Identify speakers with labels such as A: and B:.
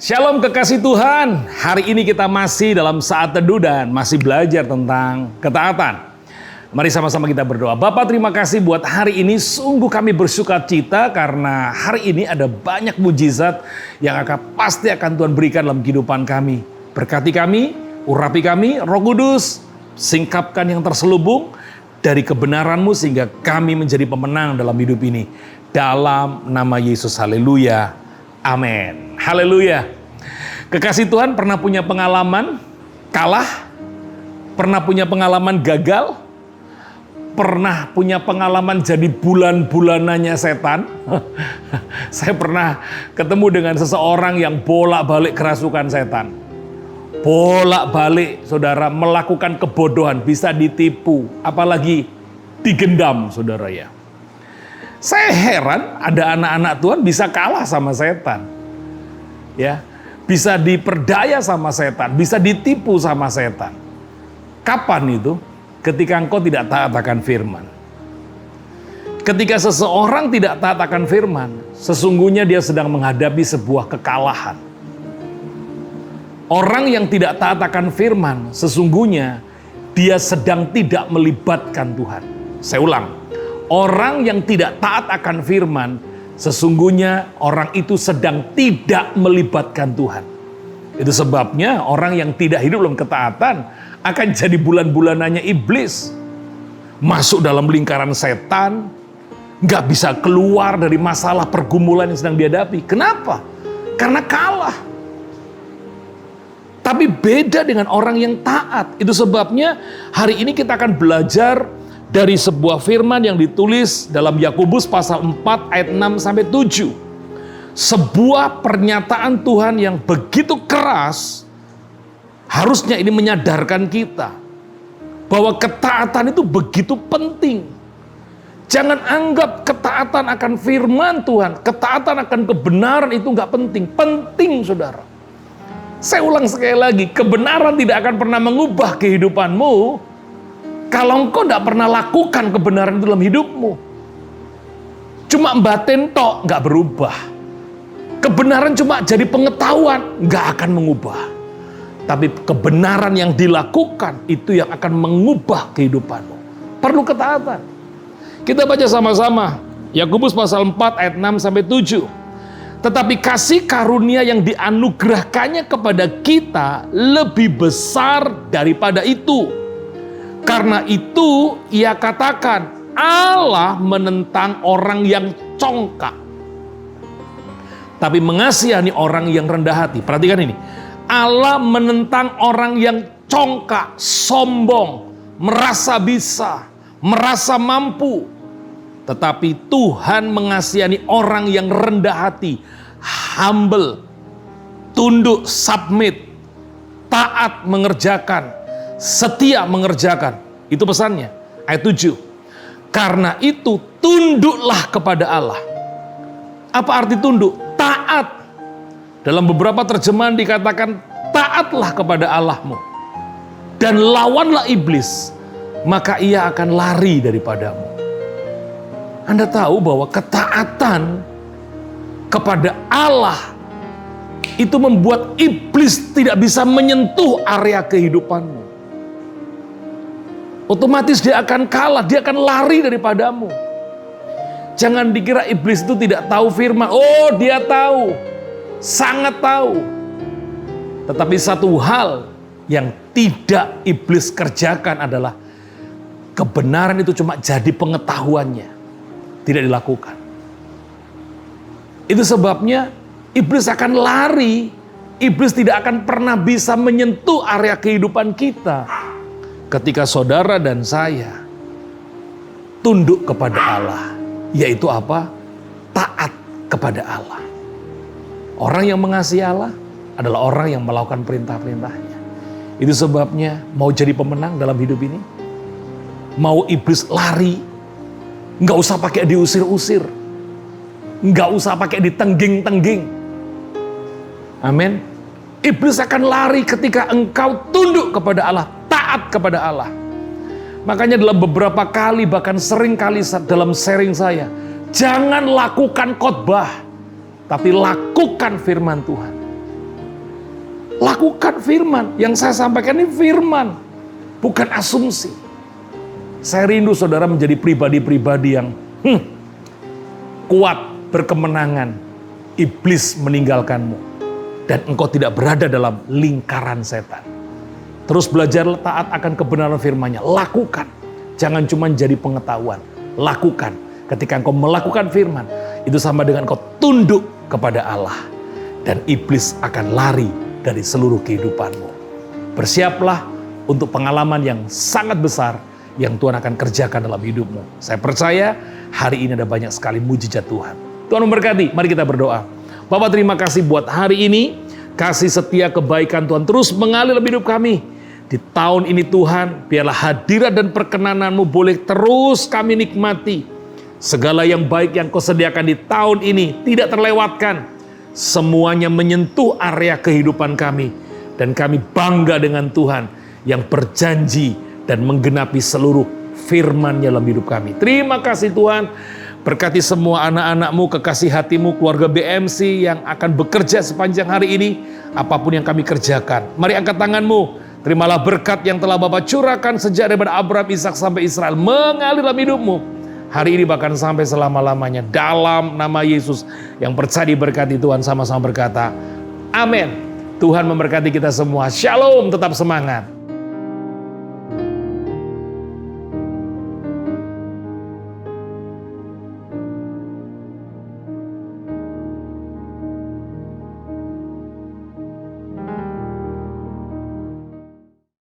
A: Shalom kekasih Tuhan, hari ini kita masih dalam saat teduh dan masih belajar tentang ketaatan. Mari sama-sama kita berdoa. Bapa, terima kasih buat hari ini, sungguh kami bersukacita karena hari ini ada banyak mujizat yang pasti akan Tuhan berikan dalam kehidupan kami. Berkati kami, urapi kami, Roh Kudus, singkapkan yang terselubung dari kebenaran-Mu sehingga kami menjadi pemenang dalam hidup ini. Dalam nama Yesus, haleluya. Amin. Haleluya. Kekasih Tuhan, pernah punya pengalaman kalah? Pernah punya pengalaman gagal? Pernah punya pengalaman jadi bulan-bulanannya setan? Saya pernah ketemu dengan seseorang yang bolak-balik kerasukan setan. Bolak-balik, saudara, melakukan kebodohan, bisa ditipu, apalagi digendam, saudara ya. Saya heran ada anak-anak Tuhan bisa kalah sama setan. Ya, bisa diperdaya sama setan, bisa ditipu sama setan. Kapan itu? Ketika engkau tidak taat akan firman. Ketika seseorang tidak taat akan firman, sesungguhnya dia sedang menghadapi sebuah kekalahan. Orang yang tidak taat akan firman, sesungguhnya dia sedang tidak melibatkan Tuhan. Saya ulang. Orang yang tidak taat akan firman, sesungguhnya orang itu sedang tidak melibatkan Tuhan. Itu sebabnya orang yang tidak hidup dalam ketaatan akan jadi bulan-bulanannya iblis. Masuk dalam lingkaran setan, gak bisa keluar dari masalah pergumulan yang sedang dihadapi. Kenapa? Karena kalah. Tapi beda dengan orang yang taat. Itu sebabnya hari ini kita akan belajar dari sebuah firman yang ditulis dalam Yakobus pasal 4 ayat 6 sampai 7. Sebuah pernyataan Tuhan yang begitu keras, harusnya ini menyadarkan kita bahwa ketaatan itu begitu penting. Jangan anggap ketaatan akan firman Tuhan, ketaatan akan kebenaran itu nggak penting. Penting, saudara. Saya ulang sekali lagi, kebenaran tidak akan pernah mengubah kehidupanmu kalau engkau tidak pernah lakukan kebenaran itu dalam hidupmu. Cuma batin tok nggak berubah. Kebenaran cuma jadi pengetahuan, nggak akan mengubah. Tapi kebenaran yang dilakukan itu yang akan mengubah kehidupanmu. Perlu ketaatan. Kita baca sama-sama Yakobus pasal 4 ayat 6 sampai 7. Tetapi kasih karunia yang dianugerahkannya kepada kita lebih besar daripada itu. Karena itu ia katakan, Allah menentang orang yang congkak, tapi mengasihani orang yang rendah hati. Perhatikan ini. Allah menentang orang yang congkak, sombong, merasa bisa, merasa mampu. Tetapi Tuhan mengasihani orang yang rendah hati, humble, tunduk, submit, taat mengerjakan, setia mengerjakan. Itu pesannya. Ayat 7. Karena itu tunduklah kepada Allah. Apa arti tunduk? Taat. Dalam beberapa terjemahan dikatakan taatlah kepada Allahmu. Dan lawanlah iblis, maka ia akan lari daripadamu. Anda tahu bahwa ketaatan kepada Allah itu membuat iblis tidak bisa menyentuh area kehidupanmu. Otomatis dia akan kalah, dia akan lari daripadamu. Jangan dikira iblis itu tidak tahu firman. Oh, dia tahu. Sangat tahu. Tetapi satu hal yang tidak iblis kerjakan adalah kebenaran itu cuma jadi pengetahuannya. Tidak dilakukan. Itu sebabnya iblis akan lari. Iblis tidak akan pernah bisa menyentuh area kehidupan kita. Ketika saudara dan saya tunduk kepada Allah, yaitu apa? Taat kepada Allah. Orang yang mengasihi Allah adalah orang yang melakukan perintah-perintahnya. Itu sebabnya mau jadi pemenang dalam hidup ini, mau iblis lari, nggak usah pakai diusir-usir, nggak usah pakai ditengging-tengging. Amin. Iblis akan lari ketika engkau tunduk kepada Allah, taat kepada Allah. Makanya dalam beberapa kali, bahkan sering kali dalam sharing saya, jangan lakukan khotbah, tapi lakukan firman Tuhan. Lakukan firman. Yang saya sampaikan ini firman, bukan asumsi. Saya rindu saudara menjadi pribadi-pribadi yang kuat, berkemenangan. Iblis meninggalkanmu. Dan engkau tidak berada dalam lingkaran setan. Terus belajar taat akan kebenaran firman-Nya. Lakukan. Jangan cuma jadi pengetahuan. Lakukan. Ketika engkau melakukan firman, itu sama dengan engkau tunduk kepada Allah. Dan iblis akan lari dari seluruh kehidupanmu. Bersiaplah untuk pengalaman yang sangat besar yang Tuhan akan kerjakan dalam hidupmu. Saya percaya hari ini ada banyak sekali mujizat Tuhan. Tuhan memberkati. Mari kita berdoa. Bapak, terima kasih buat hari ini. Kasih setia kebaikan Tuhan terus mengalir dalam hidup kami. Di tahun ini Tuhan, biarlah hadirat dan perkenanan-Mu boleh terus kami nikmati. Segala yang baik yang Kau sediakan di tahun ini tidak terlewatkan. Semuanya menyentuh area kehidupan kami. Dan kami bangga dengan Tuhan yang berjanji dan menggenapi seluruh firman-Nya dalam hidup kami. Terima kasih Tuhan. Berkati semua anak-anak-Mu, kekasih hati-Mu, keluarga BMC yang akan bekerja sepanjang hari ini. Apapun yang kami kerjakan. Mari angkat tangan-Mu. Terimalah berkat yang telah Bapa curahkan sejak daripada Abraham, Ishak sampai Israel. Mengalir dalam hidupmu. Hari ini bahkan sampai selama-lamanya. Dalam nama Yesus yang percaya diberkati Tuhan sama-sama berkata, amin. Tuhan memberkati kita semua. Shalom, tetap semangat.